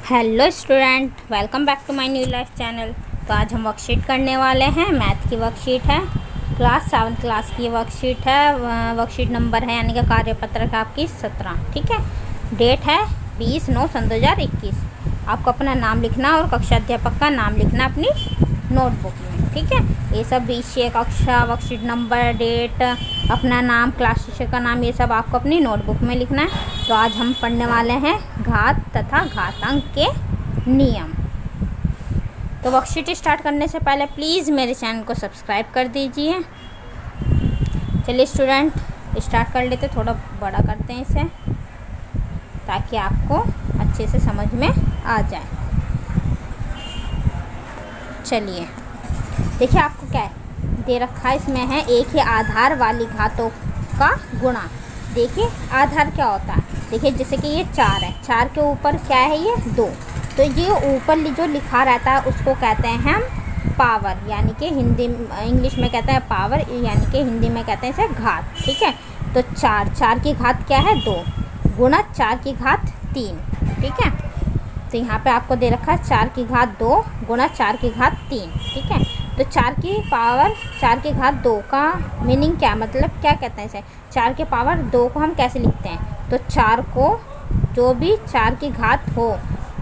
Hello student, welcome back to my new life channel. तो आज हम वर्कशीट करने वाले हैं। मैथ की वर्कशीट है, क्लास 7 क्लास की वर्कशीट है। वर्कशीट नंबर है यानी कि कार्यपत्रक है आपकी 17। ठीक है, डेट है 20/9/2021। आपको अपना नाम लिखना और कक्षा अध्यापक का नाम लिखना अपनी नोटबुक में। ठीक है, ये सब विषय, कक्षा, वर्कशीट नंबर, डेट, अपना नाम, क्लास टीचर का नाम, ये सब आपको अपनी नोटबुक में लिखना है। तो आज हम पढ़ने वाले हैं घात तथा घातांक के नियम। तो वर्कशीट स्टार्ट करने से पहले प्लीज़ मेरे चैनल को सब्सक्राइब कर दीजिए। चलिए स्टूडेंट स्टार्ट कर लेते, थोड़ा बड़ा करते हैं इसे ताकि आपको अच्छे से समझ में आ जाए। चलिए देखिए, आपको क्या है दे रखा है, इसमें है एक ही आधार वाली घातों का गुणा। देखिए आधार क्या होता है, देखिए जैसे कि ये 4 है, 4 के ऊपर क्या है ये 2, तो ये ऊपर जो लिखा रहता है उसको कहते हैं हम पावर, यानी कि हिंदी इंग्लिश में कहते हैं पावर, यानी कि हिंदी में कहते हैं इसे घात। ठीक है, तो 4 की घात क्या है 2 गुणा 4 की घात 3। ठीक है, तो यहाँ पे आपको दे रखा है 4 की घात 2 गुणा 4 की घात 3। ठीक है, तो 4 की पावर 4 की घात 2 का मीनिंग क्या, मतलब क्या कहते हैं इसे, 4 के पावर 2 को हम कैसे लिखते हैं, तो 4 को जो भी 4 की घात हो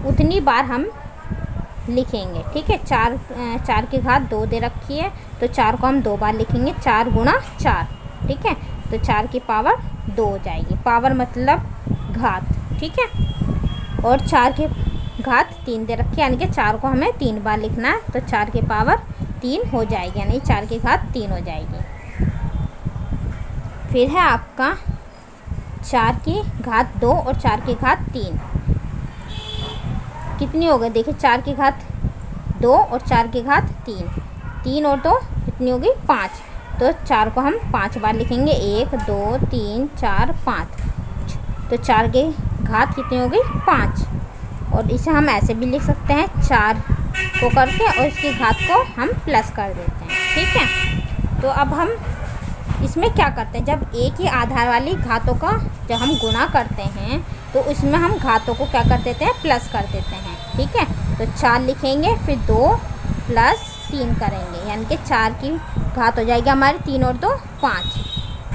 उतनी बार हम लिखेंगे। ठीक है, 4 की घात 2 दे रखी है तो 4 को हम 2 बार लिखेंगे, 4 गुणा 4। ठीक है, तो 4 की पावर 2 हो जाएगी, पावर मतलब घात। ठीक है, और 4 की घात 3 दे रखी है, यानी कि 4 को हमें 3 बार लिखना है, तो 4 की पावर 3 हो जाएगी, यानी 4 की घात 3 हो जाएगी। फिर है आपका 4 की घात 2 और 4 की घात 3 कितनी हो गई, देखिए 4 की घात 2 और 4 की घात 3 और 2 कितनी होगी 5, तो 4 को हम 5 बार लिखेंगे, 1 2 3 4 5, तो 4 की घात कितनी हो गई 5। और इसे हम ऐसे भी लिख सकते हैं, 4 को करके और इसकी घात को हम प्लस कर देते हैं। ठीक है, तो अब हम इसमें क्या करते हैं, जब एक ही आधार वाली घातों का जब हम गुणा करते हैं तो उसमें हम घातों को क्या कर देते हैं, प्लस कर देते हैं। ठीक है, तो 4 लिखेंगे, फिर 2 + 3 करेंगे, यानी कि 4 की घात हो जाएगी हमारी 3 और 2 5,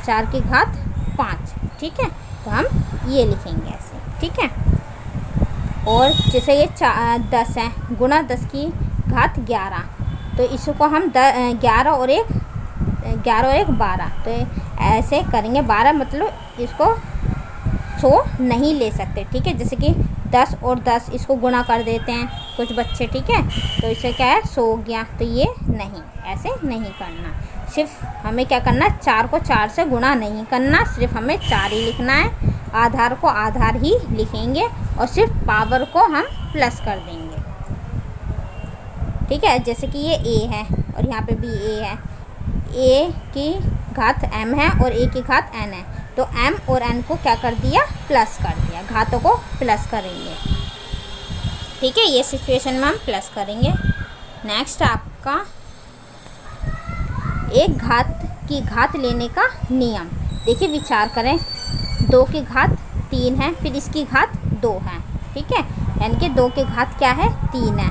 4 की घात 5। ठीक है, तो हम ये लिखेंगे ऐसे। ठीक है, और जैसे ये 10 है, गुणा 10 की घात 11, तो इसको हम 11 और 1 12, तो ऐसे करेंगे 12, मतलब इसको 100 नहीं ले सकते। ठीक है, जैसे कि 10 और 10 इसको गुणा कर देते हैं कुछ बच्चे। ठीक है, तो इसे क्या है 100 हो गया, तो ये नहीं, ऐसे नहीं करना। सिर्फ हमें क्या करना है, 4 को 4 से गुणा नहीं करना, सिर्फ हमें 4 ही लिखना है, आधार को आधार ही लिखेंगे और सिर्फ पावर को हम प्लस कर देंगे। ठीक है, जैसे कि ये a है और यहाँ पे भी a है, a की घात m है और a की घात n है, तो m और n को क्या कर दिया, प्लस कर दिया, घातों को प्लस करेंगे। ठीक है, ये सिचुएशन में हम प्लस करेंगे। नेक्स्ट आपका एक घात की घात लेने का नियम। देखिए विचार करें, 2 की घात 3 है, फिर इसकी घात 2 है। ठीक है, यानी कि 2 की घात क्या है 3 है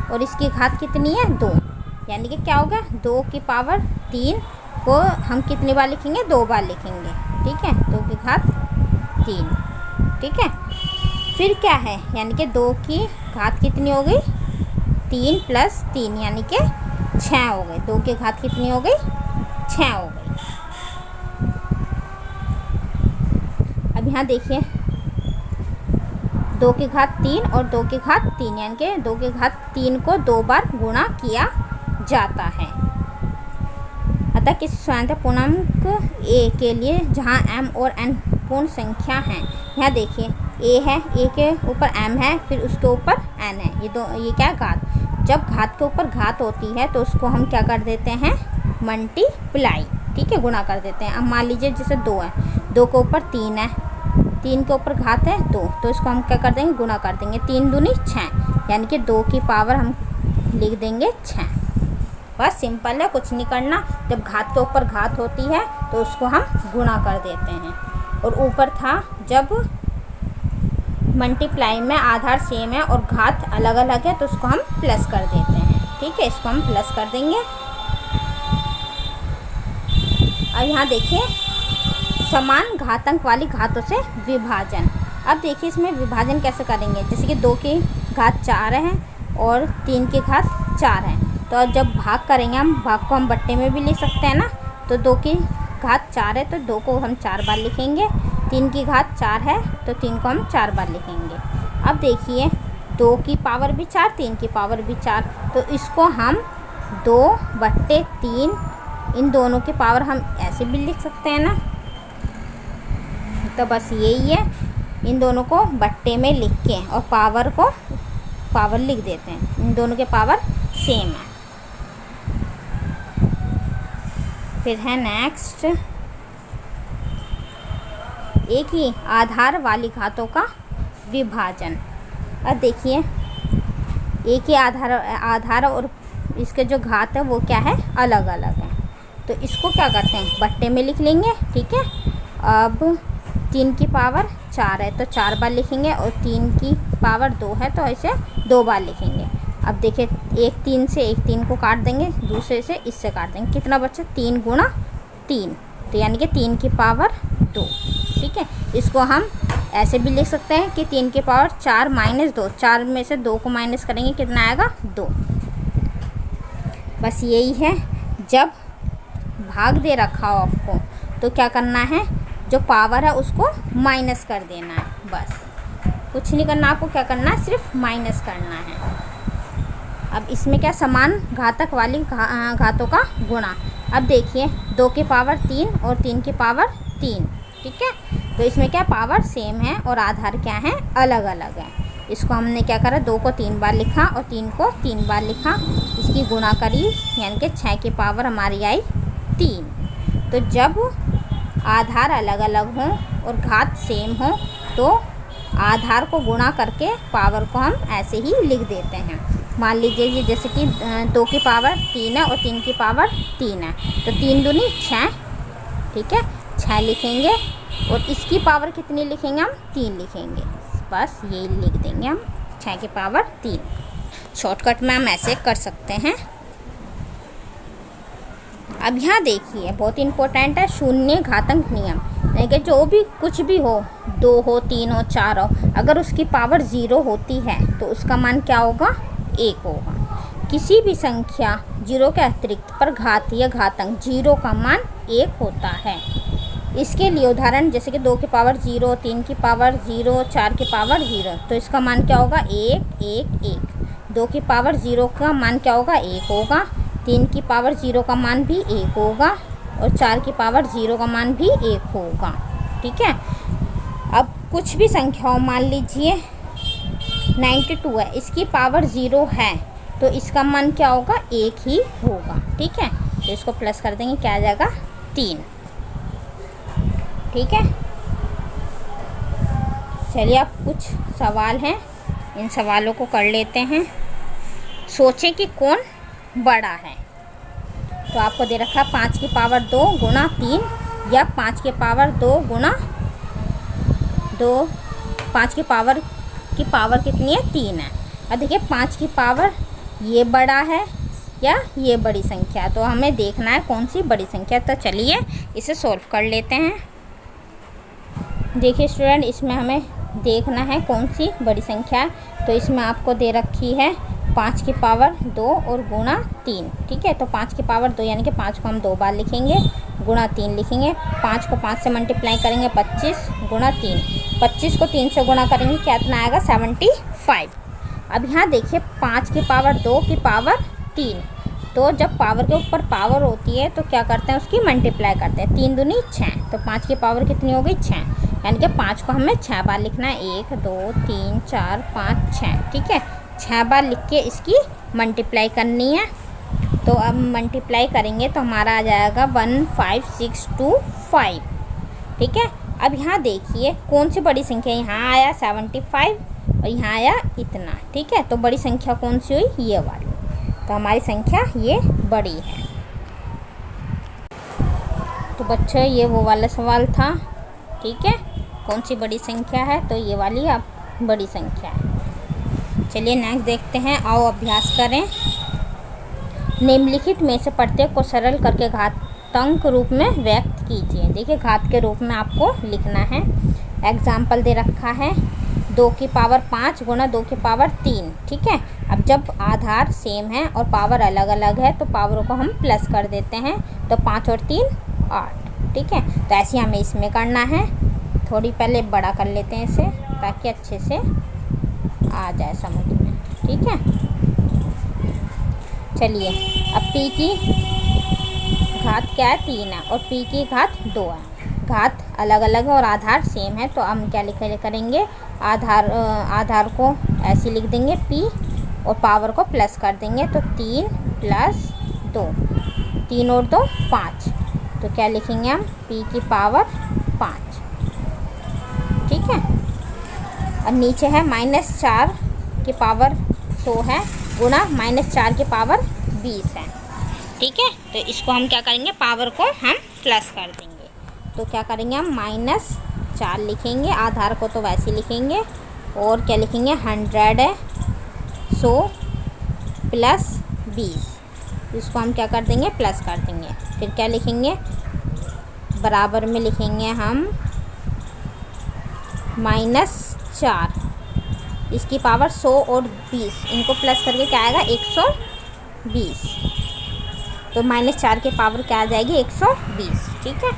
और इसकी घात कितनी है 2, यानी कि क्या होगा 2 की पावर 3 को हम कितनी बार लिखेंगे, 2 बार लिखेंगे। ठीक है, 2 की घात 3। ठीक है, फिर क्या है, यानी कि 2 की घात कितनी हो गई 3 + 3, यानी कि 6 हो गई, 2 की घात कितनी हो गई 6 हो गई। अब यहाँ देखिए 2 की घात 3 और 2 की घात 3, यानी कि 2 की घात 3 को 2 बार गुणा किया जाता है। अतः किसी स्वतंत्र पूर्णांक a के लिए जहाँ m और n पूर्ण संख्या हैं, यहाँ देखिए a है, a के ऊपर m है, फिर उसके ऊपर n है, ये क्या है घात। जब घात के ऊपर घात होती है तो उसको हम क्या कर देते हैं, मल्टीप्लाई। ठीक है, गुणा कर देते हैं। अब मान लीजिए जैसे 2 है, 2 के ऊपर 3 है, 3 के ऊपर घात है 2, तो इसको हम क्या कर देंगे, गुणा कर देंगे, 3 दूनी 6, यानी कि 2 की पावर हम लिख देंगे 6। बस सिंपल है, कुछ नहीं करना। जब घात के ऊपर घात होती है तो उसको हम गुणा कर देते हैं। और ऊपर था जब मल्टीप्लाई में आधार सेम है और घात अलग अलग है तो उसको हम प्लस कर देते हैं। ठीक है, इसको हम प्लस कर देंगे। अब यहाँ देखिए समान घातांक वाली घातों से विभाजन। अब देखिए इसमें विभाजन कैसे करेंगे। जैसे कि 2 की घात 4 है और 3 की घात 4 है, तो जब भाग करेंगे हम, भाग को हम बट्टे में भी लिख सकते हैं ना। तो 2 की घात 4 है तो 2 को हम 4 बार लिखेंगे। 3 की घात 4 है तो 3 को हम 4 बार लिखेंगे। अब देखिए 2 की पावर भी 4, 3 की पावर भी 4, तो इसको हम 2/3 इन दोनों की पावर हम ऐसे भी लिख सकते हैं ना। तो बस यही है, इन दोनों को बट्टे में लिख के और पावर लिख देते हैं। इन दोनों के पावर सेम है। फिर है नेक्स्ट, एक ही आधार वाली घातों का विभाजन। अब देखिए एक ही आधार और इसके जो घात है वो क्या है, अलग अलग है। तो इसको क्या करते हैं, बट्टे में लिख लेंगे। ठीक है, अब 3 की पावर 4 है तो 4 बार लिखेंगे और 3 की पावर 2 है तो ऐसे 2 बार लिखेंगे। अब देखिए एक 3 से एक 3 को काट देंगे, दूसरे से इससे काट देंगे, कितना बचा 3 गुणा 3, तो यानी कि 3 की पावर 2। ठीक है, इसको हम ऐसे भी लिख सकते हैं कि 3 की पावर 4 माइनस 2, 4 में से 2 को माइनस करेंगे कितना आएगा 2। बस यही है। जब भाग दे रखा हो आपको तो क्या करना है, जो पावर है उसको माइनस कर देना है। बस कुछ नहीं करना, आपको क्या करना है, सिर्फ माइनस करना है। अब इसमें क्या, समान घातक वाली घातों का गुणा। अब देखिए 2 की पावर 3 और 3 की पावर 3। ठीक है, तो इसमें क्या पावर सेम है और आधार क्या है, अलग अलग है। इसको हमने क्या करा, 2 को 3 बार लिखा और 3 को 3 बार लिखा, इसकी गुणा करी, यानी कि 6 की पावर हमारी आई 3। तो जब आधार अलग अलग हों और घात सेम हो तो आधार को गुणा करके पावर को हम ऐसे ही लिख देते हैं। मान लीजिए जैसे कि 2 की पावर 3 है और 3 की पावर 3 है, तो 3 दूनी 6। ठीक है, 6 लिखेंगे और इसकी पावर कितनी लिखेंगे हम, 3 लिखेंगे। बस यही लिख देंगे हम, 6 की पावर 3। शॉर्टकट में हम ऐसे कर सकते हैं। अब यहाँ देखिए बहुत इम्पोर्टेंट है शून्य घातांक नियम। यानी कि जो भी कुछ भी हो, 2 हो 3 हो 4 हो, अगर उसकी पावर 0 होती है तो उसका मान क्या होगा, 1 होगा। किसी भी संख्या 0 के अतिरिक्त पर घात या घातांक 0 का मान 1 होता है। इसके लिए उदाहरण जैसे कि 2 की पावर 0, 3 की पावर 0, 4 की पावर 0, तो इसका मान क्या होगा, 1 1 1। 2 की पावर 0 का मान क्या होगा, 1 होगा। 3 की पावर 0 का मान भी 1 होगा और 4 की पावर 0 का मान भी 1 होगा। ठीक है, अब कुछ भी संख्या हो, मान लीजिए 92 है, इसकी पावर 0 है तो इसका मान क्या होगा, 1 ही होगा। ठीक है, तो इसको प्लस कर देंगे, क्या आ जाएगा 3। ठीक है, चलिए अब कुछ सवाल हैं, इन सवालों को कर लेते हैं। सोचें कि कौन बड़ा है। तो आपको दे रखा 5 की पावर 2 गुणा 3 या 5 की पावर 2 गुणा 2, 5 की पावर कितनी है, 3 है। अब देखिए 5 की पावर ये बड़ा है या ये बड़ी संख्या, तो हमें देखना है कौन सी बड़ी संख्या। तो चलिए इसे सॉल्व कर लेते हैं। देखिए स्टूडेंट, इसमें हमें देखना है कौन सी बड़ी संख्या है। तो इसमें आपको दे रखी है 5 की पावर 2 और गुणा 3। ठीक है, तो 5 की पावर 2 यानी कि 5 को हम 2 बार लिखेंगे, गुणा 3 लिखेंगे। 5 को 5 से मल्टीप्लाई करेंगे, 25 गुणा 3। 25 को 3 से गुणा करेंगे, क्या इतना आएगा, 75। अब यहाँ देखिए 5 की पावर 2 की पावर 3, तो जब पावर के ऊपर पावर होती है तो क्या करते हैं, उसकी मल्टीप्लाई करते हैं। 3 दूनी 6, तो 5 की पावर कितनी हो गई, 6। यानी कि 5 को हमें 6 बार लिखना है, 1 2 3 4 5 6। ठीक है, 6 बार लिख के इसकी मल्टीप्लाई करनी है। तो अब मल्टीप्लाई करेंगे तो हमारा आ जाएगा 15625। ठीक है, अब यहाँ देखिए कौन सी बड़ी संख्या, यहाँ आया 75 और यहाँ आया इतना। ठीक है, तो बड़ी संख्या कौन सी हुई, ये वाली। तो हमारी संख्या ये बड़ी है। तो बच्चों ये वो वाला सवाल था। ठीक है, कौन सी बड़ी संख्या है, तो ये वाली आप बड़ी संख्या है। चलिए नेक्स्ट देखते हैं, आओ अभ्यास करें। निम्नलिखित में से प्रत्येक को सरल करके घातांक रूप में व्यक्त कीजिए। देखिए घात के रूप में आपको लिखना है। एग्जाम्पल दे रखा है 2 की पावर 5 गुणा 2 की पावर 3। ठीक है, अब जब आधार सेम है और पावर अलग अलग है तो पावरों को हम प्लस कर देते हैं, तो 5 और 3 8। ठीक है, तो ऐसे हमें इसमें करना है। थोड़ी पहले बड़ा कर लेते हैं इसे ताकि अच्छे से आ जाए समझ में। ठीक है, चलिए अब p की घात क्या है 3 है और p की घात 2 है। घात अलग अलग है और आधार सेम है, तो हम क्या करेंगे, आधार को ऐसे लिख देंगे p और पावर को प्लस कर देंगे, तो 3 प्लस 2, 3 और 2 5। तो क्या लिखेंगे हम, p की पावर 5। ठीक है, और नीचे है -4 की पावर 100 है गुणा -4 की पावर 20 है। ठीक है, तो इसको हम क्या करेंगे, पावर को हम प्लस कर देंगे। तो क्या करेंगे हम, -4 लिखेंगे, आधार को तो वैसे लिखेंगे, और क्या लिखेंगे 100 है 100 प्लस 20, इसको हम क्या कर देंगे, प्लस कर देंगे। फिर क्या लिखेंगे, बराबर में लिखेंगे हम -4, इसकी पावर 100 और 20, इनको प्लस करके क्या आएगा 120। तो -4 की पावर क्या आ जाएगी 120। ठीक है,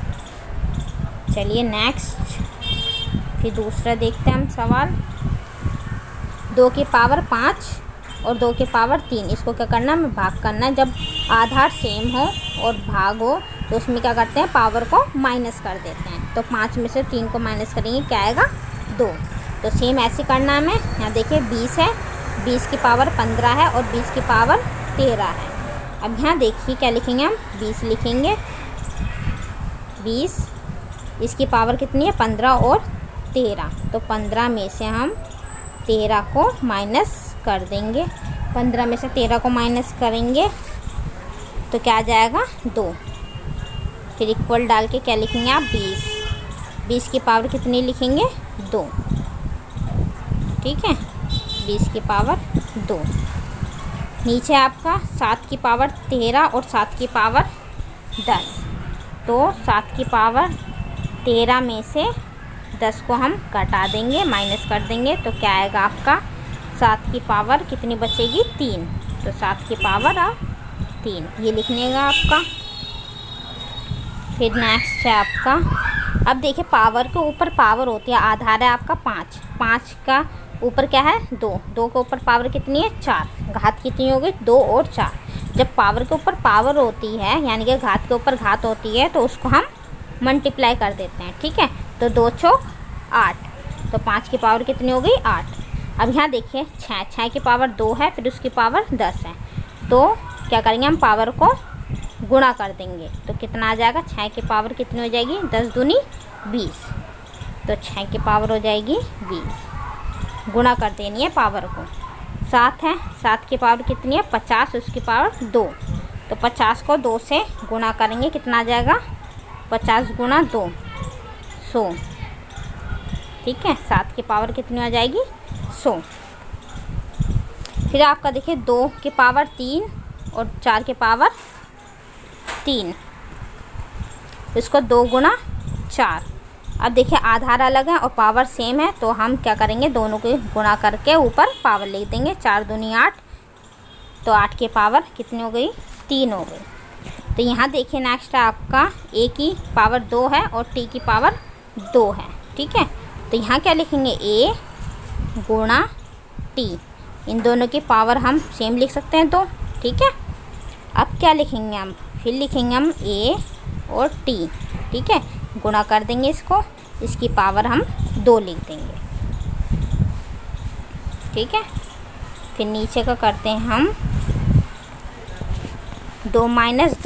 चलिए नेक्स्ट फिर दूसरा देखते हैं हम सवाल। 2 की पावर 5 और 2 की पावर 3, इसको क्या करना है, भाग करना है। जब आधार सेम हो और भाग हो तो उसमें क्या करते हैं, पावर को माइनस कर देते हैं। तो 5 में से 3 को माइनस करेंगे, क्या आएगा 2। तो सेम ऐसे करना है हमें। यहाँ देखिए 20 है, 20 की पावर 15 है और 20 की पावर 13 है। अब यहाँ देखिए क्या लिखेंगे हम, 20 लिखेंगे, 20 इसकी पावर कितनी है 15 और 13, तो 15 में से हम 13 को माइनस कर देंगे। 15 में से 13 को माइनस करेंगे तो क्या आ जाएगा 2। फिर इक्वल डाल के क्या लिखेंगे आप, 20, 20 की पावर कितनी लिखेंगे 2। ठीक है, 20 की पावर 2। नीचे आपका 7 की पावर 13 और 7 की पावर 10, तो 7 की पावर 13 में से 10 को हम घटा देंगे, माइनस कर देंगे, तो क्या आएगा आपका 7 की पावर कितनी बचेगी 3। तो 7 की पावर 3 ये लिखने का आपका। फिर नेक्स्ट है आपका, अब देखिए पावर के ऊपर पावर होती है, आधार है आपका 5, 5 का ऊपर क्या है 2, 2 के ऊपर पावर कितनी है 4, घात कितनी होगी 2 और 4। जब पावर के ऊपर पावर होती है यानी कि घात के ऊपर घात होती है, तो उसको हम मल्टीप्लाई कर देते हैं। ठीक है, तो 2 चौक 8, तो 5 की पावर कितनी हो गई 8। अब यहाँ देखिए 6 की पावर 2 है, फिर उसकी पावर 10 है, तो क्या करेंगे हम, पावर को गुणा कर देंगे, तो कितना आ जाएगा, 6 की पावर कितनी हो जाएगी 10 दूनी 20, तो 6 की पावर हो जाएगी 20। गुणा कर देनी है पावर को। 7 है, 7 की पावर कितनी है 50, उसकी पावर 2, तो 50 को 2 से गुणा करेंगे, कितना आ जाएगा 50 गुणा 2 100। ठीक है, 7 की पावर कितनी हो जाएगी 100। फिर आपका देखिए 2 की पावर 3 और 4 की पावर 3, इसको 2 गुणा 4। अब देखिए आधार अलग है और पावर सेम है, तो हम क्या करेंगे, दोनों को गुणा करके ऊपर पावर लिख देंगे। 4 दूनी 8, तो 8 की पावर कितनी हो गई 3 हो गई। तो यहाँ देखिए नेक्स्ट है आपका a की पावर 2 है और t की पावर 2 है। ठीक है, तो यहाँ क्या लिखेंगे a गुणा t, इन दोनों की पावर हम सेम लिख सकते हैं 2। ठीक है, अब क्या लिखेंगे हम, फिर लिखेंगे हम a और t। ठीक है, गुणा कर देंगे इसको, इसकी पावर हम 2 लिख देंगे। ठीक है, फिर नीचे का करते हैं हम 2 माइनस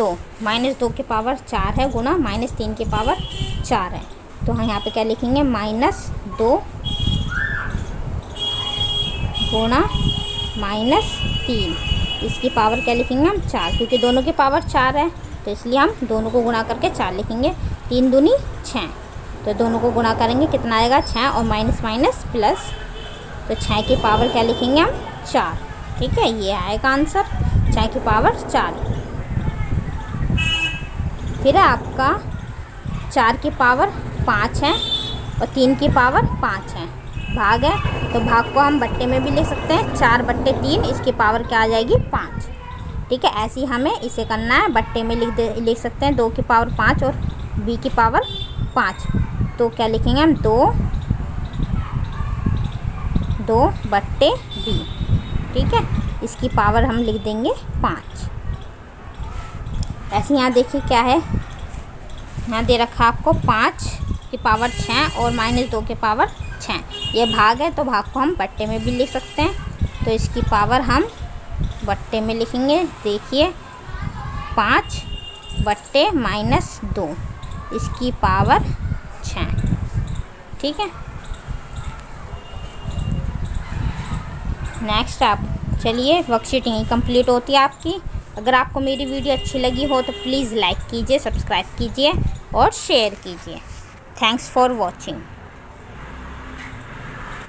2 की पावर 4 है गुणा -3 की पावर 4 है, तो हम यहाँ पे क्या लिखेंगे -2 गुणा -3, इसकी पावर क्या लिखेंगे हम 4, क्योंकि दोनों की पावर 4 है, तो इसलिए हम दोनों को गुणा करके 4 लिखेंगे। 3 दूनी 6, तो दोनों को गुणा करेंगे कितना आएगा 6 और माइनस माइनस प्लस तो 6 की पावर क्या लिखेंगे हम 4। ठीक है, ये आएगा आंसर 6 की पावर 4। फिर आपका 4 की पावर 5 है और 3 की पावर 5 है, भाग है तो भाग को हम बट्टे में भी लिख सकते हैं। 4/3, इसकी पावर क्या आ जाएगी 5। ठीक है, ऐसे ही हमें इसे करना है, बट्टे में लिख सकते हैं 2 की पावर 5 और b की पावर 5। तो क्या लिखेंगे हम 2/b। ठीक है, इसकी पावर हम लिख देंगे 5। ऐसे यहाँ देखिए क्या है, यहाँ दे रखा आपको 5 की पावर 6 और -2 की पावर 6। ये भाग है तो भाग को हम बट्टे में भी लिख सकते हैं। तो इसकी पावर हम बट्टे में लिखेंगे। देखिए 5/-2, इसकी पावर 6। ठीक है, नेक्स्ट आप चलिए, वर्कशीट यहीं कंप्लीट होती है आपकी। अगर आपको मेरी वीडियो अच्छी लगी हो तो प्लीज़ लाइक कीजिए, सब्सक्राइब कीजिए और शेयर कीजिए। Thanks for watching.